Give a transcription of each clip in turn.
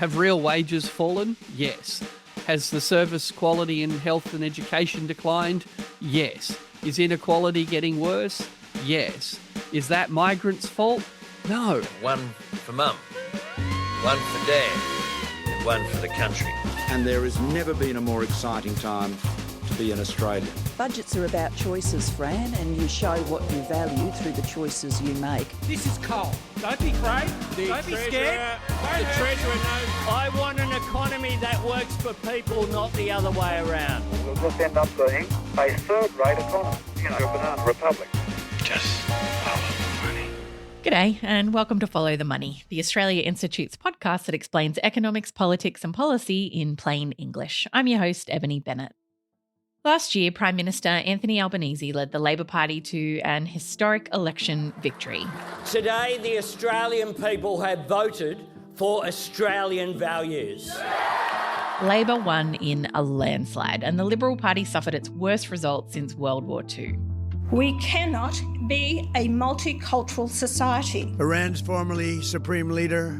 Have real wages fallen? Yes. Has the service quality in health and education declined? Yes. Is inequality getting worse? Yes. Is that migrants' fault? No. One for Mum, one for Dad, and one for the country. And there has never been a more exciting time to be an Australian. Budgets are about choices, Fran, and you show what you value through the choices you make. This is coal. Don't be afraid. Don't be scared. The Treasurer knows. I want an economy that works for people, not the other way around. We'll just end up being a third-rate economy, a banana republic. Just follow the money. G'day and welcome to Follow the Money, the Australia Institute's podcast that explains economics, politics and policy in plain English. I'm your host, Ebony Bennett. Last year, Prime Minister Anthony Albanese led the Labor Party to an historic election victory. Today, the Australian people have voted for Australian values. Labor won in a landslide and the Liberal Party suffered its worst result since World War II. We cannot be a multicultural society. Iran's formerly Supreme Leader,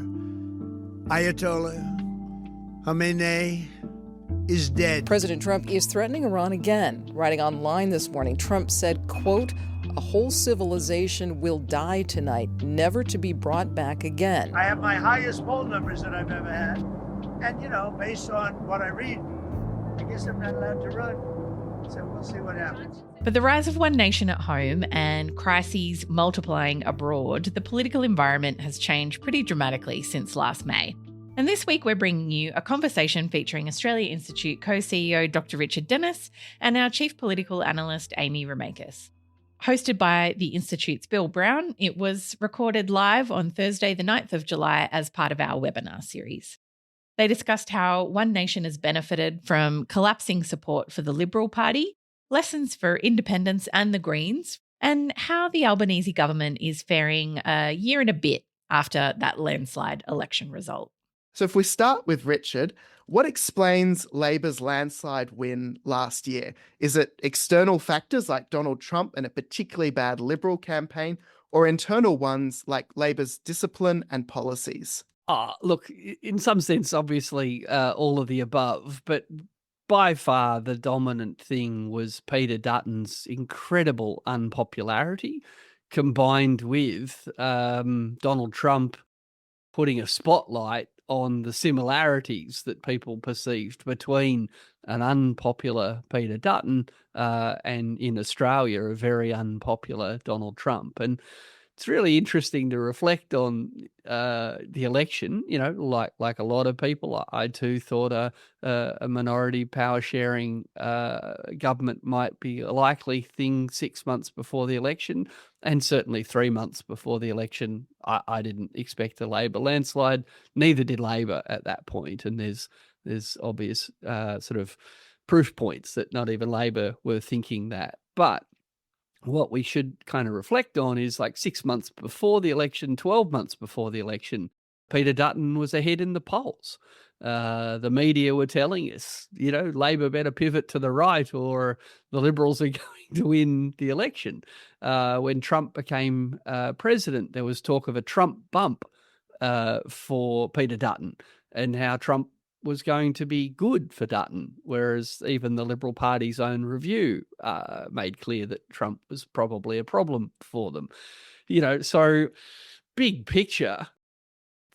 Ayatollah Khamenei, is dead. President Trump is threatening Iran again. Writing online this morning, Trump said, quote, "A whole civilization will die tonight, never to be brought back again." I have my highest poll numbers that I've ever had. And, based on what I read, I guess I'm not allowed to run. So we'll see what happens. But the rise of one nation at home and crises multiplying abroad, the political environment has changed pretty dramatically since last May. And this week we're bringing you a conversation featuring Australia Institute co-CEO Dr. Richard Denniss and our Chief Political Analyst Amy Remeikis. Hosted by the Institute's Bill Browne, it was recorded live on Thursday the 9th of July as part of our webinar series. They discussed how One Nation has benefited from collapsing support for the Liberal Party, lessons for independence and the Greens, and how the Albanese government is faring a year and a bit after that landslide election result. So if we start with Richard, what explains Labor's landslide win last year? Is it external factors like Donald Trump and a particularly bad Liberal campaign, or internal ones like Labor's discipline and policies? Look, in some sense, obviously, all of the above, but by far the dominant thing was Peter Dutton's incredible unpopularity combined with Donald Trump putting a spotlight on the similarities that people perceived between an unpopular Peter Dutton and in Australia, a very unpopular Donald Trump. And it's really interesting to reflect on the election, like a lot of people. I too thought a minority power sharing government might be a likely thing 6 months before the election, and certainly 3 months before the election. I didn't expect a Labor landslide, neither did Labor at that point. And there's obvious sort of proof points that not even Labor were thinking that. But what we should kind of reflect on is like 6 months before the election, 12 months before the election, Peter Dutton was ahead in the polls. The media were telling us, Labor better pivot to the right or the Liberals are going to win the election. When Trump became president, there was talk of a Trump bump for Peter Dutton and how Trump was going to be good for Dutton, whereas even the Liberal Party's own review made clear that Trump was probably a problem for them. So big picture,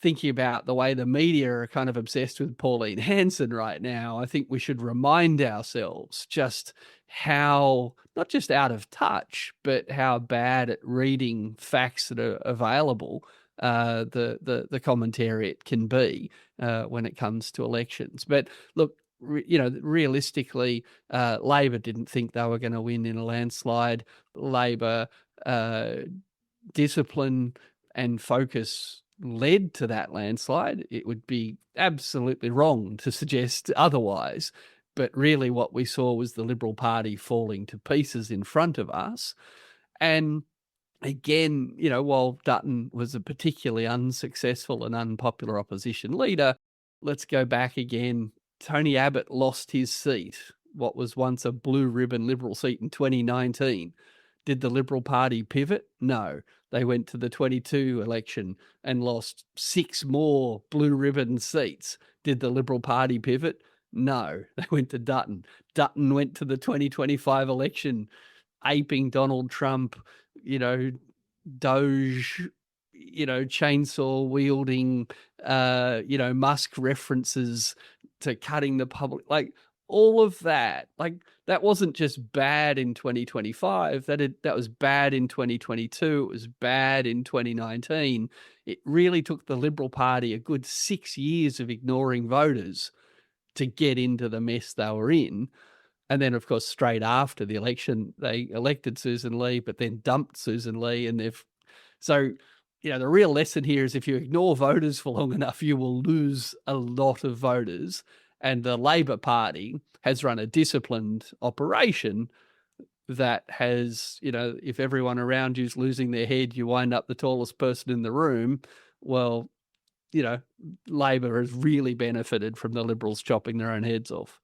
thinking about the way the media are kind of obsessed with Pauline Hanson right now, I think we should remind ourselves just how, not just out of touch, but how bad at reading facts that are available the commentariat can be when it comes to elections. But look, realistically, Labor didn't think they were going to win in a landslide. Labor discipline and focus led to that landslide. It would be absolutely wrong to suggest otherwise. But really what we saw was the Liberal Party falling to pieces in front of us. And again, while Dutton was a particularly unsuccessful and unpopular opposition leader, let's go back again. Tony Abbott lost his seat, what was once a blue ribbon Liberal seat in 2019. Did the Liberal Party pivot? No. They went to the 22 election and lost 6 more blue ribbon seats. Did the Liberal Party pivot? No. They went to Dutton. Dutton went to the 2025 election aping Donald Trump, Doge, chainsaw wielding, Musk references to cutting the public, like all of that. Like that wasn't just bad in 2025. That was bad in 2022. It was bad in 2019. It really took the Liberal Party a good 6 years of ignoring voters to get into the mess they were in. And then, of course, straight after the election, they elected Susan Lee, but then dumped Susan Lee. And the real lesson here is if you ignore voters for long enough, you will lose a lot of voters. And the Labor Party has run a disciplined operation that has, if everyone around you's losing their head, you wind up the tallest person in the room. Well, Labor has really benefited from the Liberals chopping their own heads off.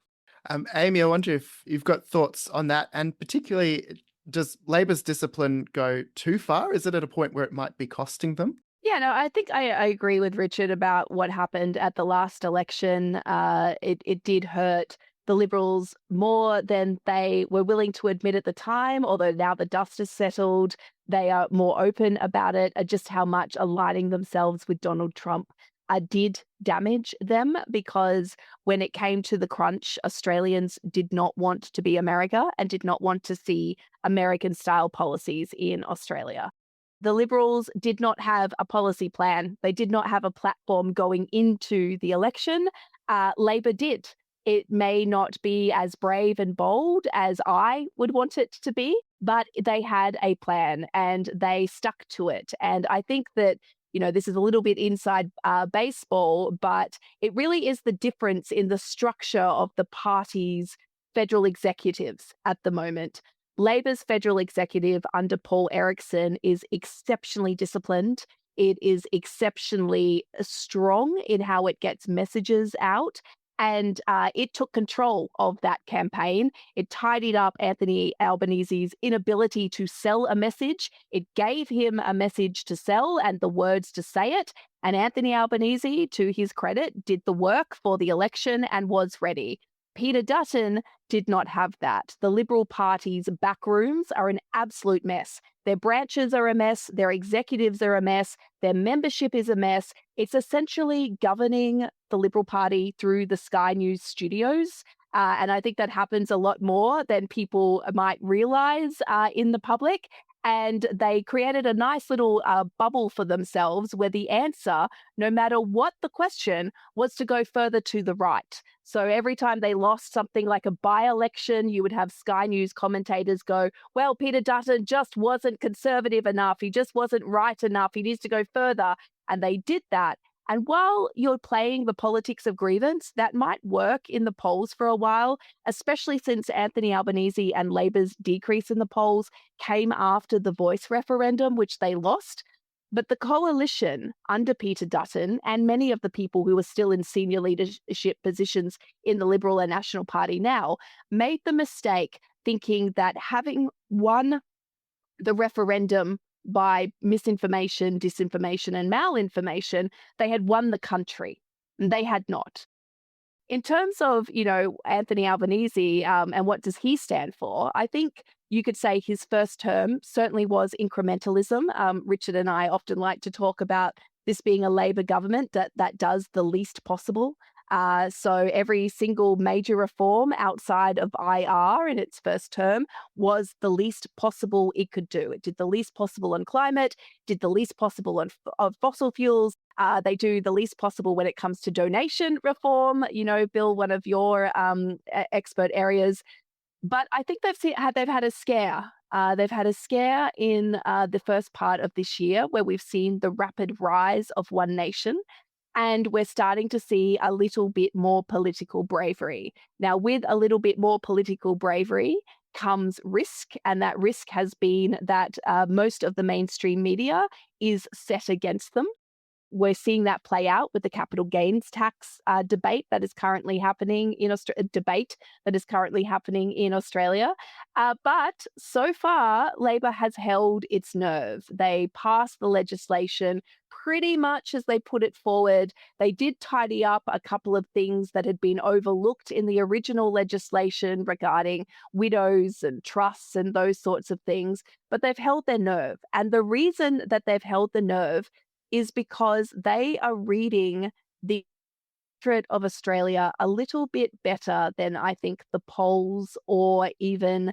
Amy, I wonder if you've got thoughts on that, and particularly, does Labor's discipline go too far? Is it at a point where it might be costing them? Yeah, no, I think I agree with Richard about what happened at the last election. It did hurt the Liberals more than they were willing to admit at the time, although now the dust has settled, they are more open about it, just how much aligning themselves with Donald Trump did damage them, because when it came to the crunch, Australians did not want to be America and did not want to see American-style policies in Australia. The Liberals did not have a policy plan. They did not have a platform going into the election. Labor did. It may not be as brave and bold as I would want it to be, but they had a plan and they stuck to it. And I think that this is a little bit inside baseball, but it really is the difference in the structure of the party's federal executives at the moment. Labor's federal executive under Paul Erickson is exceptionally disciplined. It is exceptionally strong in how it gets messages out. And it took control of that campaign. It tidied up Anthony Albanese's inability to sell a message. It gave him a message to sell and the words to say it. And Anthony Albanese, to his credit, did the work for the election and was ready. Peter Dutton did not have that. The Liberal Party's backrooms are an absolute mess. Their branches are a mess. Their executives are a mess. Their membership is a mess. It's essentially governing the Liberal Party through the Sky News studios. And I think that happens a lot more than people might realize in the public. And they created a nice little bubble for themselves where the answer, no matter what the question, was to go further to the right. So every time they lost something like a by-election, you would have Sky News commentators go, well, Peter Dutton just wasn't conservative enough. He just wasn't right enough. He needs to go further. And they did that. And while you're playing the politics of grievance, that might work in the polls for a while, especially since Anthony Albanese and Labor's decrease in the polls came after the Voice referendum, which they lost. But the coalition under Peter Dutton and many of the people who are still in senior leadership positions in the Liberal and National Party now made the mistake thinking that having won the referendum by misinformation, disinformation, and malinformation, they had won the country. They had not. In terms of, Anthony Albanese and what does he stand for, I think you could say his first term certainly was incrementalism. Richard and I often like to talk about this being a Labor government that does the least possible. So every single major reform outside of IR in its first term was the least possible it could do. It did the least possible on climate, did the least possible on fossil fuels. They do the least possible when it comes to donation reform, Bill, one of your expert areas. But I think they've had a scare. They've had a scare in the first part of this year where we've seen the rapid rise of One Nation. And we're starting to see a little bit more political bravery. Now, with a little bit more political bravery comes risk. And that risk has been that most of the mainstream media is set against them. we're seeing that play out with the capital gains tax debate that is currently happening in Australia. But so far, Labor has held its nerve. They passed the legislation pretty much as they put it forward. They did tidy up a couple of things that had been overlooked in the original legislation regarding widows and trusts and those sorts of things, but they've held their nerve. And the reason that they've held the nerve is because they are reading the portrait of Australia a little bit better than I think the polls or even,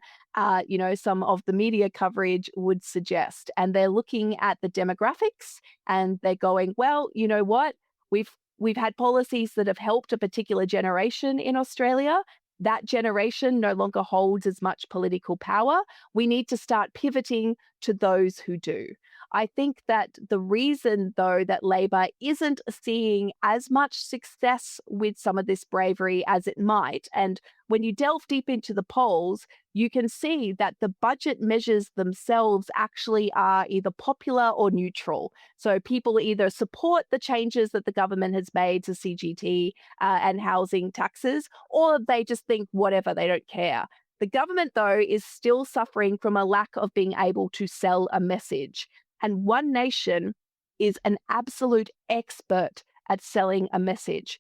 some of the media coverage would suggest. And they're looking at the demographics and they're going, well, you know what? We've had policies that have helped a particular generation in Australia. That generation no longer holds as much political power. We need to start pivoting to those who do. I think that the reason, though, that Labor isn't seeing as much success with some of this bravery as it might, and when you delve deep into the polls, you can see that the budget measures themselves actually are either popular or neutral. So people either support the changes that the government has made to CGT and housing taxes, or they just think whatever, they don't care. The government, though, is still suffering from a lack of being able to sell a message. And One Nation is an absolute expert at selling a message.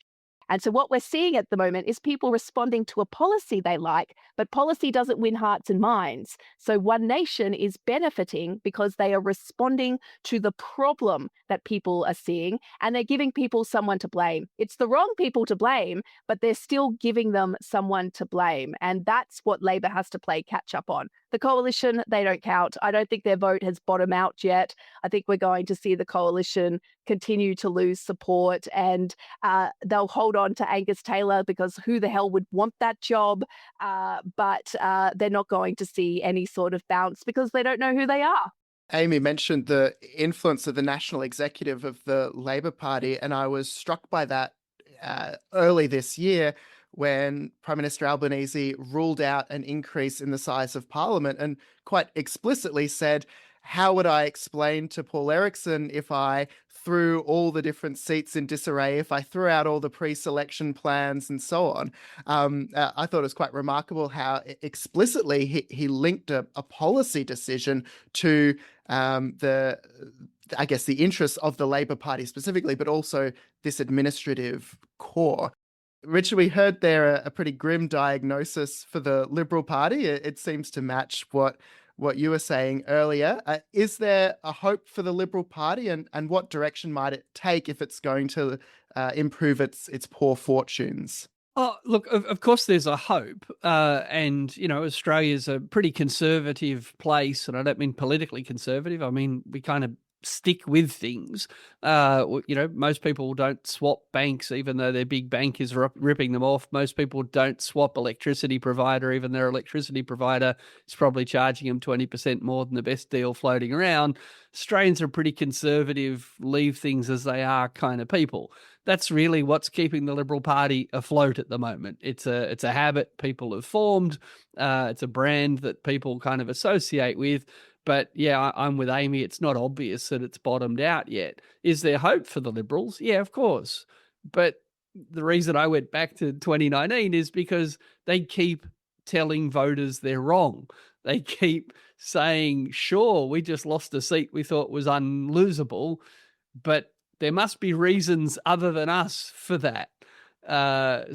And so what we're seeing at the moment is people responding to a policy they like, but policy doesn't win hearts and minds. So One Nation is benefiting because they are responding to the problem that people are seeing, and they're giving people someone to blame. It's the wrong people to blame, but they're still giving them someone to blame. And that's what Labor has to play catch up on. The coalition, they don't count. I don't think their vote has bottomed out yet. I think we're going to see the coalition continue to lose support, and they'll hold on to Angus Taylor because who the hell would want that job? But they're not going to see any sort of bounce because they don't know who they are. Amy mentioned the influence of the national executive of the Labor Party, and I was struck by that early this year when Prime Minister Albanese ruled out an increase in the size of Parliament and quite explicitly said, how would I explain to Paul Erickson if I threw all the different seats in disarray, if I threw out all the pre-selection plans and so on? I thought it was quite remarkable how explicitly he linked a policy decision to the interests of the Labor Party specifically, but also this administrative core. Richard, we heard there a pretty grim diagnosis for the Liberal Party. It seems to match what you were saying earlier. Is there a hope for the Liberal Party, and what direction might it take if it's going to improve its poor fortunes? Oh, look, of course there's a hope. And, Australia's a pretty conservative place, and I don't mean politically conservative. I mean, we kind of stick with things. Most people don't swap banks, even though their big bank is ripping them off. Most people don't swap electricity provider, even their electricity provider is probably charging them 20% more than the best deal floating around. Australians are pretty conservative, leave things as they are kind of people. That's really what's keeping the Liberal Party afloat at the moment. It's a habit people have formed. It's a brand that people kind of associate with. But yeah, I'm with Amy. It's not obvious that it's bottomed out yet. Is there hope for the Liberals? Yeah, of course. But the reason I went back to 2019 is because they keep telling voters they're wrong. They keep saying, sure, we just lost a seat we thought was unlosable, but there must be reasons other than us for that.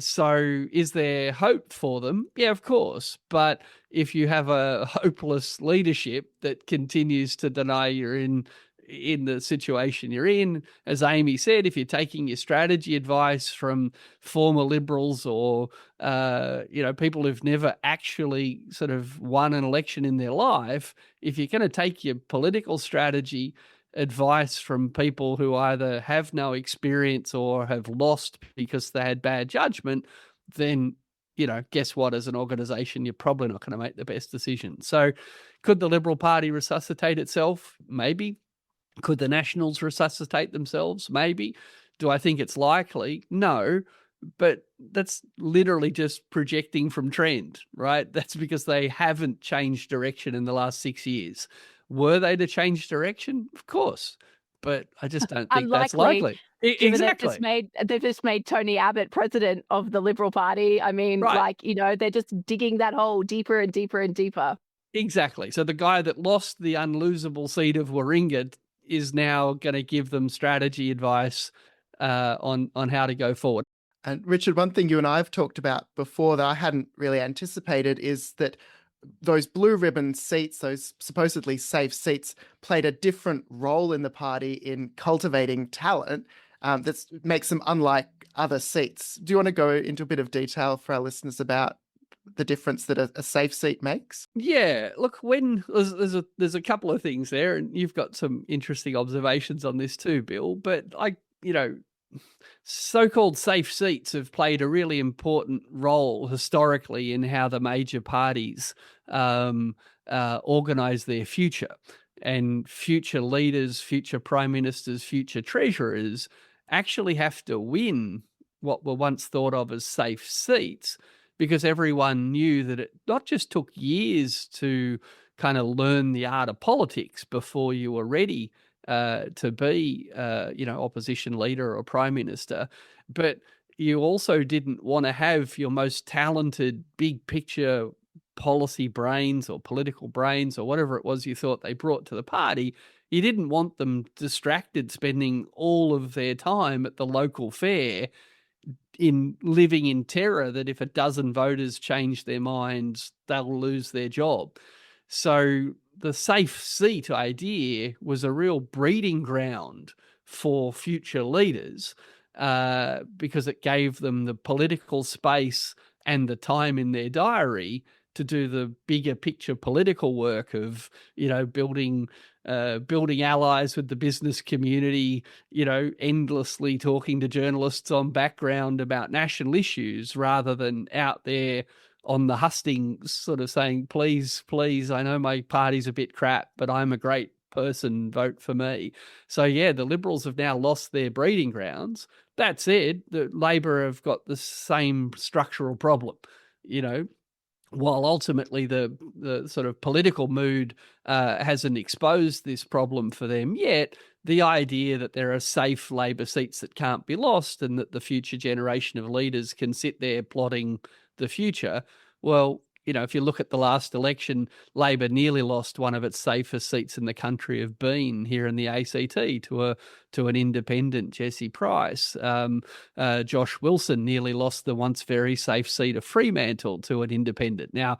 So is there hope for them? Yeah, of course. But if you have a hopeless leadership that continues to deny you're in the situation you're in, as Amy said, if you're taking your strategy advice from former Liberals or, people who've never actually sort of won an election in their life, if you're going to take your political strategy advice from people who either have no experience or have lost because they had bad judgment, then, guess what? As an organisation, you're probably not going to make the best decision. So could the Liberal Party resuscitate itself? Maybe. Could the Nationals resuscitate themselves? Maybe. Do I think it's likely? No. But that's literally just projecting from trend, right? That's because they haven't changed direction in the last 6 years. Were they to change direction? Of course. but I just don't think that's Unlikely, likely. given Exactly. they've just made Tony Abbott president of the Liberal Party. I mean, Right. they're just digging that hole deeper and deeper and deeper. Exactly. So the guy that lost the unlosable seat of Warringah is now going to give them strategy advice on how to go forward. And Richard, one thing you and I have talked about before that I hadn't really anticipated is that those blue ribbon seats, those supposedly safe seats, played a different role in the party in cultivating talent that makes them unlike other seats. Do you want to go into a bit of detail for our listeners about the difference that a safe seat makes? Yeah, look, when there's a couple of things there, and you've got some interesting observations on this too, Bill. But so-called safe seats have played a really important role historically in how the major parties organise their future. And future leaders, future prime ministers, future treasurers actually have to win what were once thought of as safe seats, because everyone knew that it not just took years to kind of learn the art of politics before you were ready to be, opposition leader or prime minister, but you also didn't want to have your most talented big picture policy brains or political brains or whatever it was you thought they brought to the party. You didn't want them distracted, spending all of their time at the local fair in living in terror that if a dozen voters change their minds, they'll lose their job. So the safe seat idea was a real breeding ground for future leaders because it gave them the political space and the time in their diary to do the bigger picture political work of, building allies with the business community, endlessly talking to journalists on background about national issues rather than out there on the hustings sort of saying, please, I know my party's a bit crap, but I'm a great person, vote for me. So yeah, the Liberals have now lost their breeding grounds. That said, the Labor have got the same structural problem, while ultimately the sort of political mood hasn't exposed this problem for them yet, the idea that there are safe Labor seats that can't be lost and that the future generation of leaders can sit there plotting the future. Well, if you look at the last election, Labor nearly lost one of its safest seats in the country of Bean here in the ACT to an independent, Jesse Price. Josh Wilson nearly lost the once very safe seat of Fremantle to an independent. Now,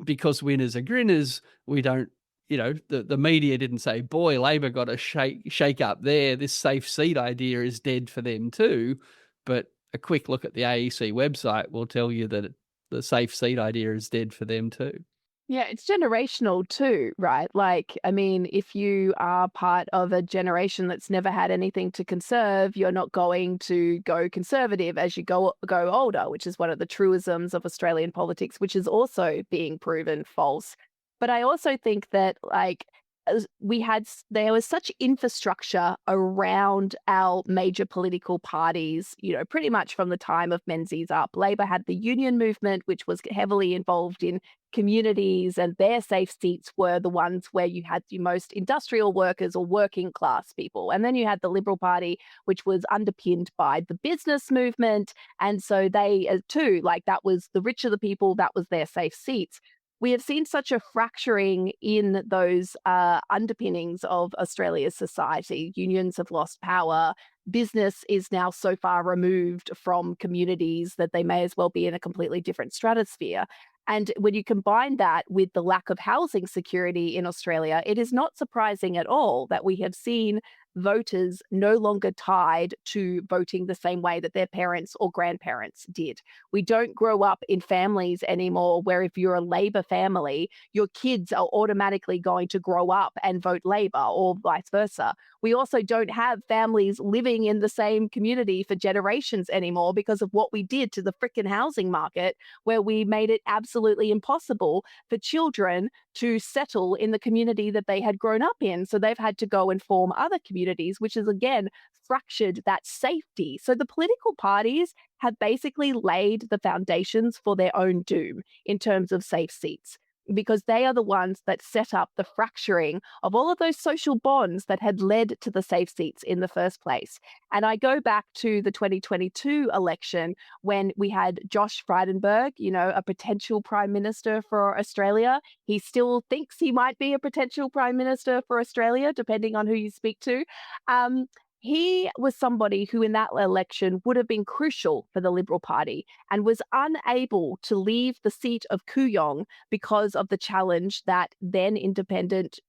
because winners are grinners, we don't, the media didn't say, boy, Labor got a shake up there. This safe seat idea is dead for them too. But a quick look at the AEC website will tell you that the safe seat idea is dead for them too. Yeah, it's generational too, right? If you are part of a generation that's never had anything to conserve, you're not going to go conservative as you go older, which is one of the truisms of Australian politics, which is also being proven false. But I also think that there was such infrastructure around our major political parties, pretty much from the time of Menzies up. Labor had the union movement, which was heavily involved in communities, and their safe seats were the ones where you had the most industrial workers or working class people. And then you had the Liberal Party, which was underpinned by the business movement. And so they too, that was the richer the people, that was their safe seats. We have seen such a fracturing in those underpinnings of Australia's society. Unions have lost power. Business is now so far removed from communities that they may as well be in a completely different stratosphere. And when you combine that with the lack of housing security in Australia, it is not surprising at all that we have seen voters no longer tied to voting the same way that their parents or grandparents did. We don't grow up in families anymore where if you're a Labor family, your kids are automatically going to grow up and vote Labor or vice versa. We also don't have families living in the same community for generations anymore because of what we did to the frickin' housing market, where we made it absolutely impossible for children to settle in the community that they had grown up in. So they've had to go and form other communities, which has again fractured that safety. So the political parties have basically laid the foundations for their own doom in terms of safe seats. because they are the ones that set up the fracturing of all of those social bonds that had led to the safe seats in the first place. And I go back to the 2022 election when we had Josh Frydenberg, a potential prime minister for Australia. He still thinks he might be a potential prime minister for Australia, depending on who you speak to. He was somebody who in that election would have been crucial for the Liberal Party and was unable to leave the seat of Kooyong because of the challenge that then independent,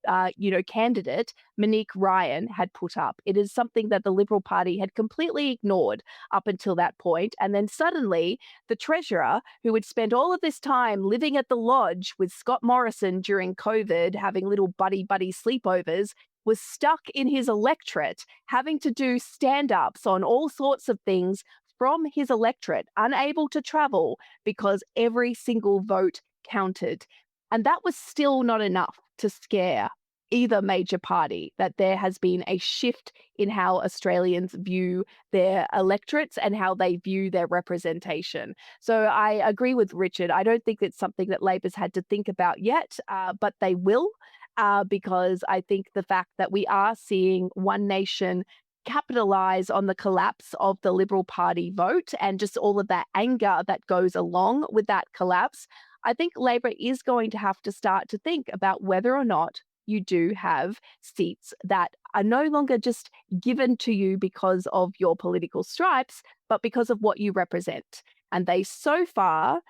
candidate Monique Ryan had put up. It is something that the Liberal Party had completely ignored up until that point. And then suddenly the Treasurer, who had spent all of this time living at the lodge with Scott Morrison during COVID, having little buddy sleepovers, was stuck in his electorate, having to do stand-ups on all sorts of things from his electorate, unable to travel because every single vote counted. And that was still not enough to scare either major party, that there has been a shift in how Australians view their electorates and how they view their representation. So I agree with Richard. I don't think it's something that Labor's had to think about yet, but they will. Because I think the fact that we are seeing One Nation capitalize on the collapse of the Liberal Party vote and just all of that anger that goes along with that collapse, I think Labor is going to have to start to think about whether or not you do have seats that are no longer just given to you because of your political stripes, but because of what you represent. And they so far,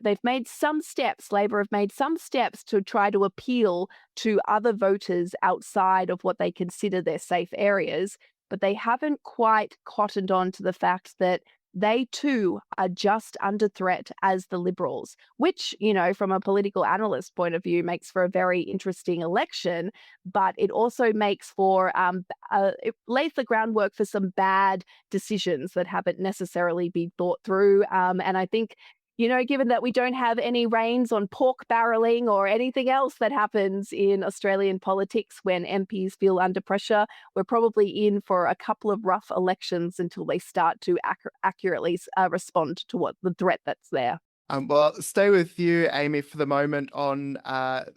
they've made some steps, Labor have made some steps to try to appeal to other voters outside of what they consider their safe areas, but they haven't quite cottoned on to the fact that they too are just under threat as the Liberals, which, from a political analyst point of view, makes for a very interesting election, but it also makes for, it lays the groundwork for some bad decisions that haven't necessarily been thought through. And I think, given that we don't have any reins on pork barrelling or anything else that happens in Australian politics when MPs feel under pressure, we're probably in for a couple of rough elections until they start to accurately respond to what the threat that's there. Well, stay with you, Amy, for the moment on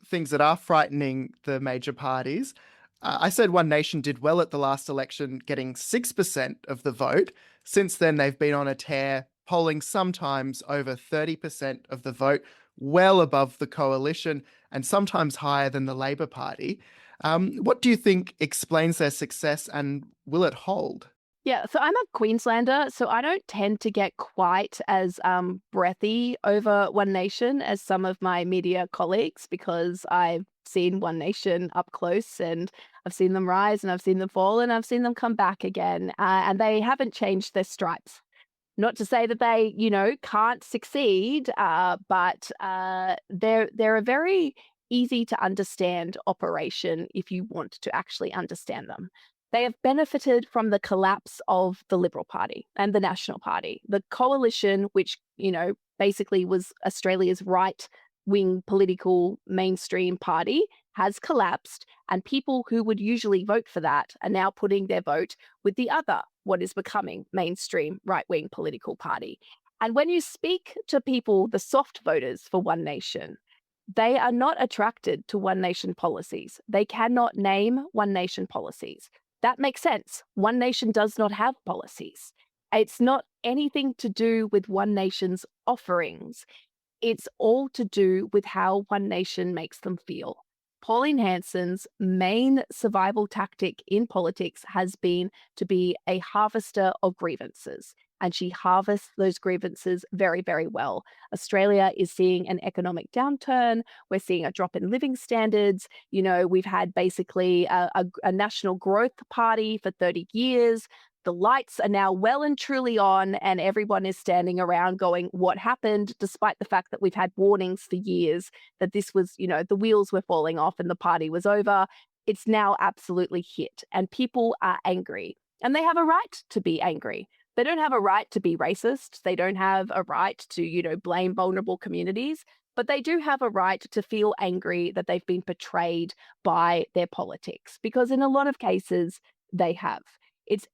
things that are frightening the major parties. I said One Nation did well at the last election, getting 6% of the vote. Since then, they've been on a tear, polling sometimes over 30% of the vote, well above the coalition and sometimes higher than the Labor Party. What do you think explains their success and will it hold? Yeah, so I'm a Queenslander, so I don't tend to get quite as breathy over One Nation as some of my media colleagues because I've seen One Nation up close and I've seen them rise and I've seen them fall and I've seen them come back again, and they haven't changed their stripes. Not to say that they, can't succeed, but they're a very easy to understand operation if you want to actually understand them. They have benefited from the collapse of the Liberal Party and the National Party. The coalition, which, basically was Australia's right-wing political mainstream party, has collapsed, and people who would usually vote for that are now putting their vote with the other, what is becoming mainstream right-wing political party. And when you speak to people, the soft voters for One Nation, they are not attracted to One Nation policies. They cannot name One Nation policies. That makes sense. One Nation does not have policies. It's not anything to do with One Nation's offerings. It's all to do with how One Nation makes them feel. Pauline Hanson's main survival tactic in politics has been to be a harvester of grievances, and she harvests those grievances very, very well. Australia is seeing an economic downturn. We're seeing a drop in living standards. We've had basically a national growth party for 30 years. The lights are now well and truly on, and everyone is standing around going, what happened? Despite the fact that we've had warnings for years that this was, the wheels were falling off and the party was over. It's now absolutely hit, and people are angry, and they have a right to be angry. They don't have a right to be racist. They don't have a right to, blame vulnerable communities, but they do have a right to feel angry that they've been betrayed by their politics, because in a lot of cases, they have.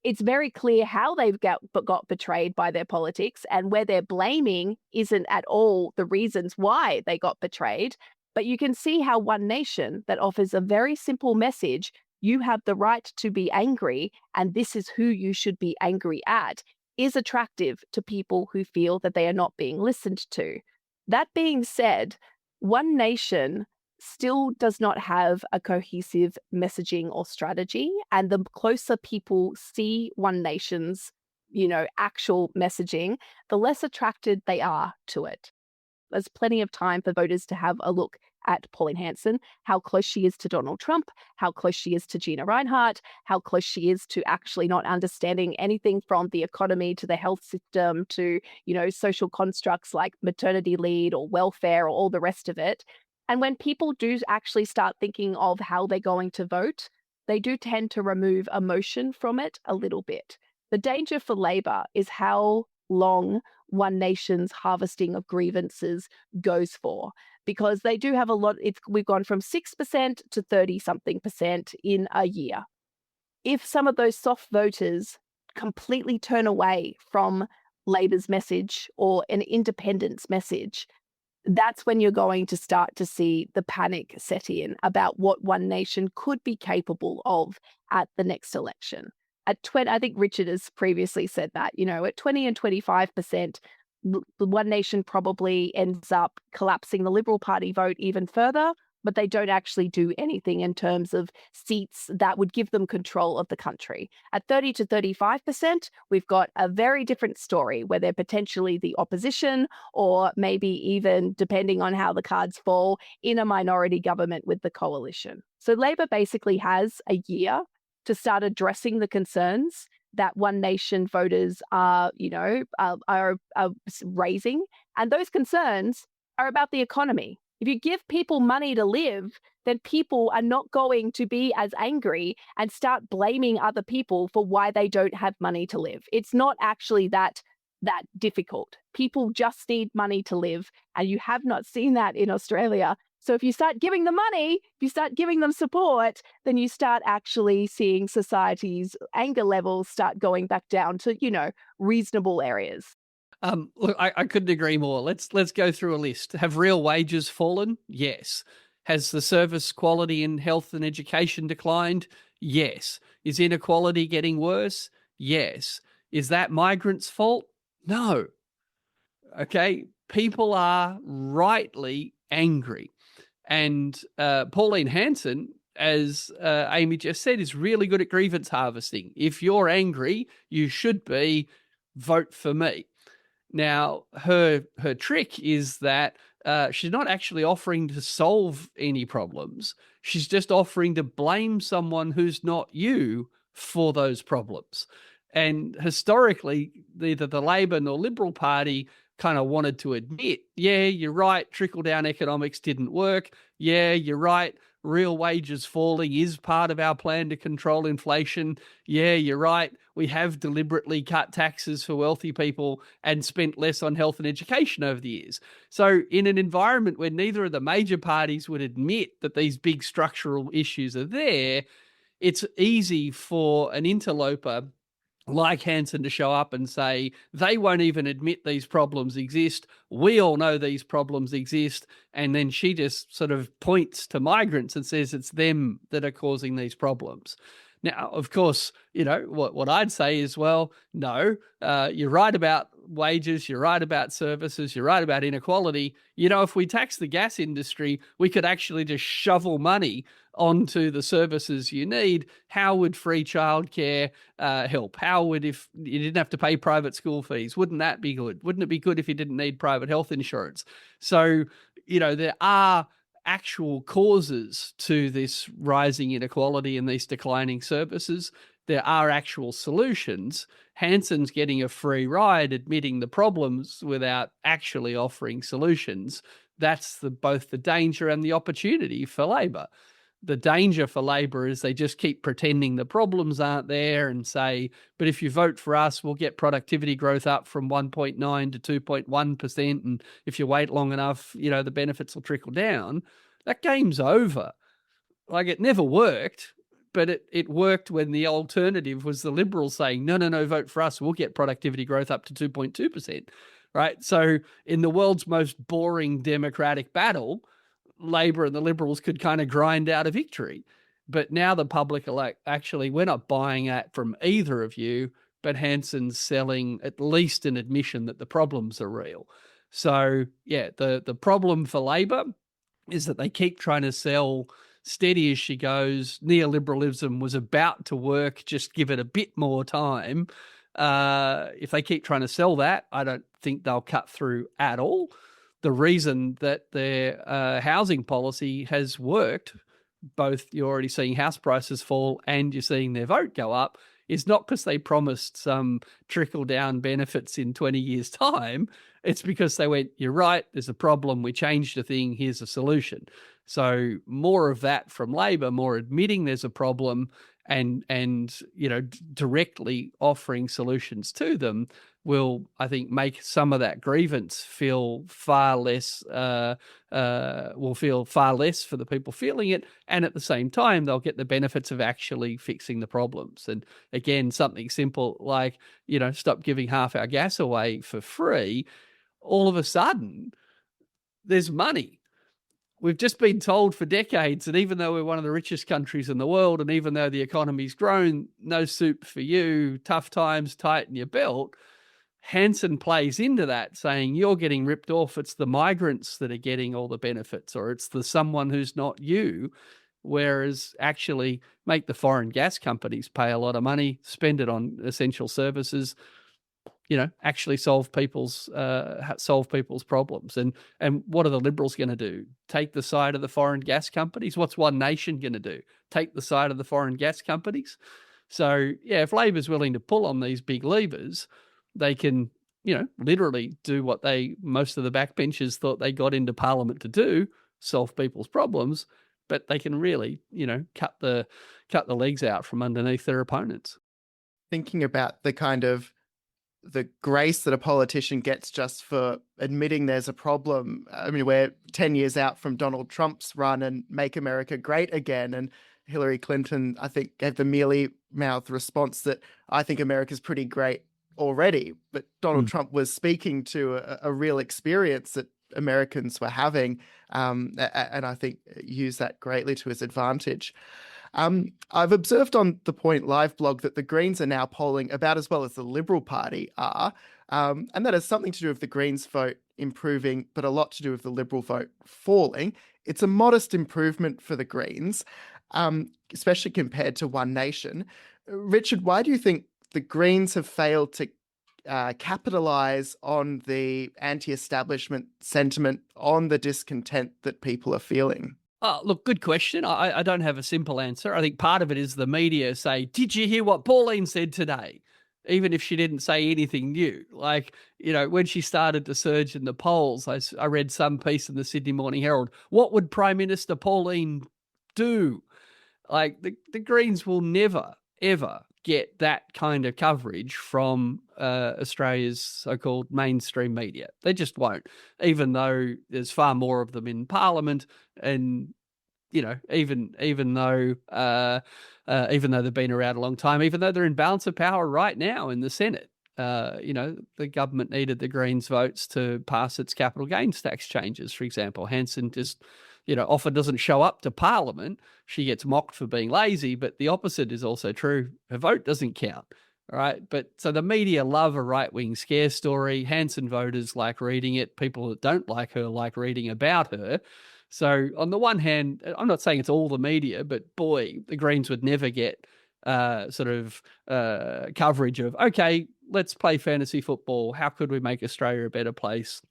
It's very clear how they've got betrayed by their politics, and where they're blaming isn't at all the reasons why they got betrayed, But you can see how One Nation, that offers a very simple message, you have the right to be angry, and this is who you should be angry at, is attractive to people who feel that they are not being listened to. That being said, One Nation still does not have a cohesive messaging or strategy. And the closer people see One Nation's, actual messaging, the less attracted they are to it. There's plenty of time for voters to have a look at Pauline Hanson, how close she is to Donald Trump, how close she is to Gina Reinhart, how close she is to actually not understanding anything from the economy to the health system to, social constructs like maternity leave or welfare or all the rest of it. And when people do actually start thinking of how they're going to vote, they do tend to remove emotion from it a little bit. The danger for Labor is how long One Nation's harvesting of grievances goes for, because they do have a lot. We've gone from 6% to 30-something% in a year. If some of those soft voters completely turn away from Labor's message or an independence message, that's when you're going to start to see the panic set in about what One Nation could be capable of at the next election. At 20, I think Richard has previously said that, at 20 and 25%, the One Nation probably ends up collapsing the Liberal Party vote even further, but they don't actually do anything in terms of seats that would give them control of the country. At 30 to 35%, we've got a very different story where they're potentially the opposition or maybe even, depending on how the cards fall, in a minority government with the coalition. So Labor basically has a year to start addressing the concerns that One Nation voters are raising. And those concerns are about the economy. If you give people money to live, then people are not going to be as angry and start blaming other people for why they don't have money to live. It's not actually that difficult. People just need money to live, and you have not seen that in Australia. So if you start giving them money, if you start giving them support, then you start actually seeing society's anger levels start going back down to, reasonable areas. Look, I couldn't agree more. Let's go through a list. Have real wages fallen? Yes. Has the service quality in health and education declined? Yes. Is inequality getting worse? Yes. Is that migrants' fault? No. Okay. People are rightly angry. And Pauline Hanson, as Amy just said, is really good at grievance harvesting. If you're angry, you should be, vote for me. Now, her trick is that she's not actually offering to solve any problems. She's just offering to blame someone who's not you for those problems. And historically, neither the Labor nor Liberal Party kind of wanted to admit, yeah, you're right, trickle-down economics didn't work. Yeah, you're right, real wages falling is part of our plan to control inflation. Yeah, you're right, we have deliberately cut taxes for wealthy people and spent less on health and education over the years. So in an environment where neither of the major parties would admit that these big structural issues are there, it's easy for an interloper like Hanson to show up and say, they won't even admit these problems exist. We all know these problems exist. And then she just sort of points to migrants and says it's them that are causing these problems. Now, of course, what I'd say is, well, no, you're right about wages, you're right about services, you're right about inequality. If we tax the gas industry, we could actually just shovel money onto the services you need. How would free childcare help? How would, if you didn't have to pay private school fees, wouldn't that be good? Wouldn't it be good if you didn't need private health insurance? So, there are actual causes to this rising inequality and these declining services. There are actual solutions. Hanson's getting a free ride admitting the problems without actually offering solutions. That's both the danger and the opportunity for Labor. The danger for Labor is they just keep pretending the problems aren't there and say, but if you vote for us, we'll get productivity growth up from 1.9 to 2.1%. And if you wait long enough, the benefits will trickle down. That game's over. Like, it never worked, but it worked when the alternative was the Liberals saying, no, vote for us, we'll get productivity growth up to 2.2%. Right? So in the world's most boring democratic battle, Labor and the Liberals could kind of grind out a victory. But now the public are like, actually, we're not buying that from either of you, but Hanson's selling at least an admission that the problems are real. So, yeah, the problem for Labor is that they keep trying to sell steady as she goes. Neoliberalism was about to work, just give it a bit more time. If they keep trying to sell that, I don't think they'll cut through at all. The reason that their housing policy has worked, both you're already seeing house prices fall and you're seeing their vote go up, is not because they promised some trickle-down benefits in 20 years' time. It's because they went, you're right, there's a problem, we changed a thing, here's a solution. So more of that from Labor, more admitting there's a problem and directly offering solutions to them will, I think, make some of that grievance feel far less, will feel far less for the people feeling it. And at the same time, they'll get the benefits of actually fixing the problems. And again, something simple like, stop giving half our gas away for free. All of a sudden, there's money. We've just been told for decades, and even though we're one of the richest countries in the world, and even though the economy's grown, no soup for you, tough times, tighten your belt, Hanson plays into that, saying you're getting ripped off. It's the migrants that are getting all the benefits, or it's the someone who's not you, whereas actually make the foreign gas companies pay a lot of money, spend it on essential services, actually solve people's problems. And what are the Liberals going to do? Take the side of the foreign gas companies? What's One Nation going to do? Take the side of the foreign gas companies? So, yeah, if Labor's willing to pull on these big levers, they can, literally do what most of the backbenchers thought they got into Parliament to do, solve people's problems, but they can really, cut the legs out from underneath their opponents. Thinking about the kind of the grace that a politician gets just for admitting there's a problem. I mean, we're 10 years out from Donald Trump's run and Make America Great Again. And Hillary Clinton, I think, gave the mealy-mouthed response that I think America's pretty great already. But Donald Trump was speaking to a real experience that Americans were having, and I think used that greatly to his advantage. I've observed on the Point Live blog that the Greens are now polling about as well as the Liberal Party are, and that has something to do with the Greens vote improving, but a lot to do with the Liberal vote falling. It's a modest improvement for the Greens, especially compared to One Nation. Richard, why do you think the Greens have failed to capitalise on the anti-establishment sentiment, on the discontent that people are feeling? Oh, look, good question. I don't have a simple answer. I think part of it is the media say, did you hear what Pauline said today? Even if she didn't say anything new. Like, when she started to surge in the polls, I read some piece in the Sydney Morning Herald. What would Prime Minister Pauline do? Like, the Greens will never, ever get that kind of coverage from Australia's so-called mainstream media. They just won't, even though there's far more of them in Parliament, and even though they've been around a long time, even though they're in balance of power right now in the Senate. The government needed the Greens votes to pass its capital gains tax changes, for example. Hanson just often doesn't show up to Parliament. She gets mocked for being lazy, but the opposite is also true. Her vote doesn't count, all right? But so the media love a right-wing scare story. Hanson voters like reading it. People that don't like her like reading about her. So on the one hand, I'm not saying it's all the media, but boy, the Greens would never get coverage of, okay, let's play fantasy football. How could we make Australia a better place?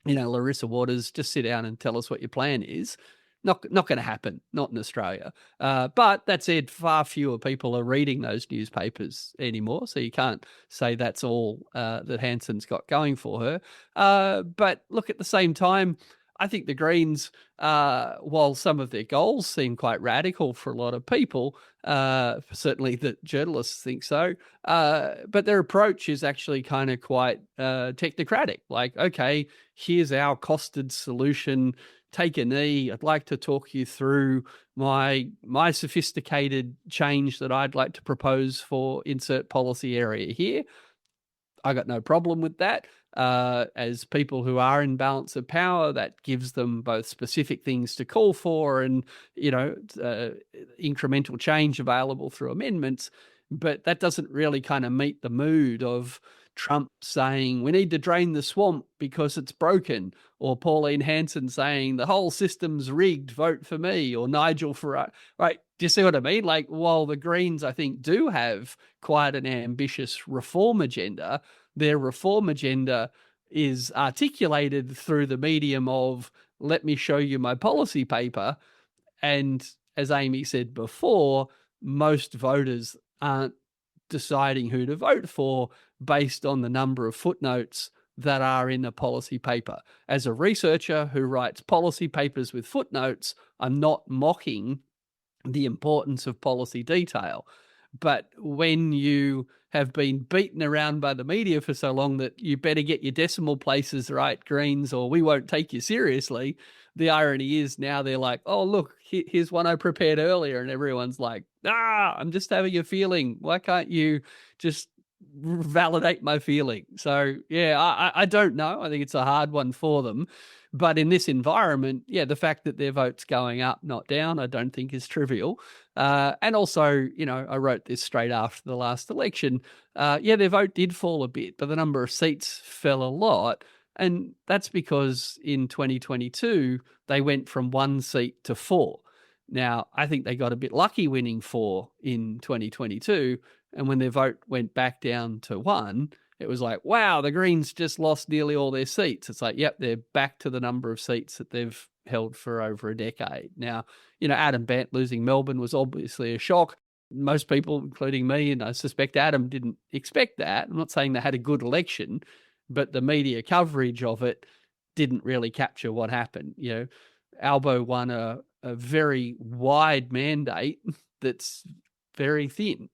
Larissa Waters, just sit down and tell us what your plan is. Not going to happen, not in Australia. But that said, far fewer people are reading those newspapers anymore, so you can't say that's all that Hanson's got going for her. But look, at the same time, I think the Greens, while some of their goals seem quite radical for a lot of people, certainly the journalists think so, but their approach is actually kind of quite technocratic. Like, okay, here's our costed solution. Take a knee. I'd like to talk you through my sophisticated change that I'd like to propose for insert policy area here. I got no problem with that. As people who are in balance of power, that gives them both specific things to call for and, incremental change available through amendments. But that doesn't really kind of meet the mood of Trump saying we need to drain the swamp because it's broken, or Pauline Hanson saying the whole system's rigged, vote for me, or Nigel Farage. Right? Do you see what I mean? Like, while the Greens, I think, do have quite an ambitious reform agenda, their reform agenda is articulated through the medium of, let me show you my policy paper. And as Amy said before, most voters aren't deciding who to vote for based on the number of footnotes that are in a policy paper. As a researcher who writes policy papers with footnotes, I'm not mocking the importance of policy detail. But when you have been beaten around by the media for so long that you better get your decimal places right, Greens, or we won't take you seriously, the irony is now they're like, oh, look, here's one I prepared earlier. And everyone's like, I'm just having a feeling. Why can't you just validate my feeling? So, yeah, I don't know. I think it's a hard one for them. But in this environment, the fact that their vote's going up, not down, I don't think is trivial. And also, I wrote this straight after the last election. Their vote did fall a bit, but the number of seats fell a lot. And that's because in 2022, they went from 1 seat to 4. Now, I think they got a bit lucky winning 4 in 2022. And when their vote went back down to 1, it was like, wow, the Greens just lost nearly all their seats. It's like, yep, they're back to the number of seats that they've held for over a decade. Now, Adam Bant losing Melbourne was obviously a shock. Most people, including me, and I suspect Adam, didn't expect that. I'm not saying they had a good election, but the media coverage of it didn't really capture what happened. Albo won a very wide mandate that's very thin.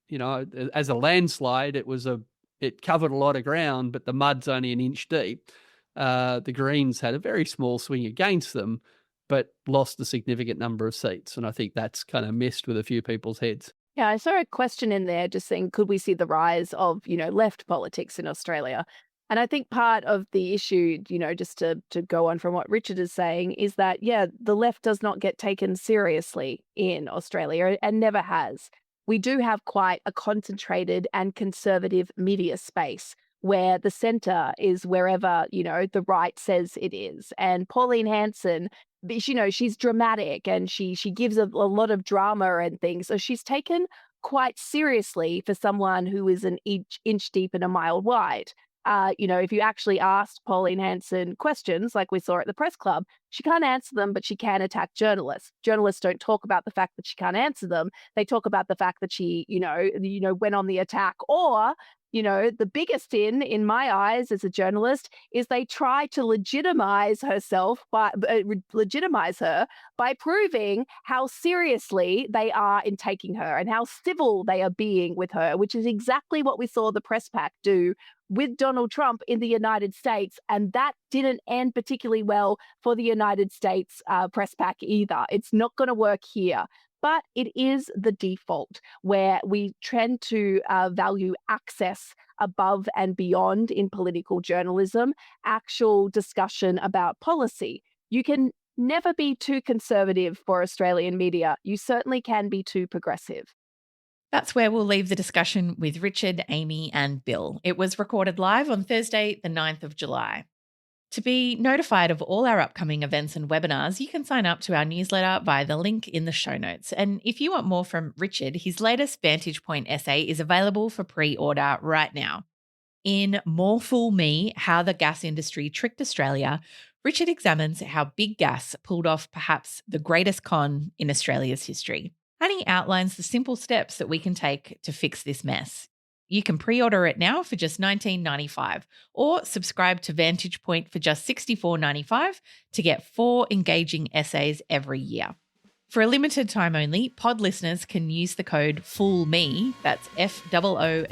As a landslide, it covered a lot of ground, but the mud's only an inch deep. The Greens had a very small swing against them, but lost a significant number of seats. And I think that's kind of messed with a few people's heads. Yeah, I saw a question in there just saying, could we see the rise of, left politics in Australia? And I think part of the issue, just to go on from what Richard is saying, is that, the left does not get taken seriously in Australia and never has. We do have quite a concentrated and conservative media space where the centre is wherever, the right says it is. And Pauline Hanson, she's dramatic and she gives a lot of drama and things. So she's taken quite seriously for someone who is an inch deep and a mile wide. If you actually asked Pauline Hanson questions like we saw at the press club, she can't answer them, but she can attack journalists. Journalists don't talk about the fact that she can't answer them. They talk about the fact that she, went on the attack. Or, the biggest sin in my eyes as a journalist is they try to legitimize her by proving how seriously they are in taking her and how civil they are being with her, which is exactly what we saw the press pack do with Donald Trump in the United States. And that didn't end particularly well for the United States press pack either. It's not going to work here. But it is the default where we tend to value access above and beyond in political journalism, actual discussion about policy. You can never be too conservative for Australian media. You certainly can be too progressive. That's where we'll leave the discussion with Richard, Amy and Bill. It was recorded live on Thursday, the 9th of July. To be notified of all our upcoming events and webinars, you can sign up to our newsletter via the link in the show notes. And if you want more from Richard, his latest Vantage Point essay is available for pre-order right now. In More Fool Me, How the Gas Industry Tricked Australia, Richard examines how big gas pulled off perhaps the greatest con in Australia's history. And he outlines the simple steps that we can take to fix this mess. You can pre-order it now for just $19.95 or subscribe to Vantage Point for just $64.95 to get 4 engaging essays every year. For a limited time only, pod listeners can use the code FOOLME, that's FOOLME,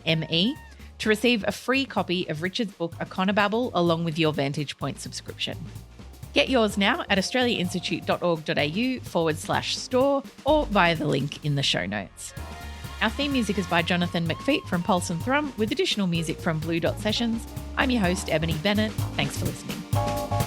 to receive a free copy of Richard's book Econobabble along with your Vantage Point subscription. Get yours now at australiainstitute.org.au/store or via the link in the show notes. Our theme music is by Jonathan McFeet from Pulse and Thrum, with additional music from Blue Dot Sessions. I'm your host, Ebony Bennett. Thanks for listening.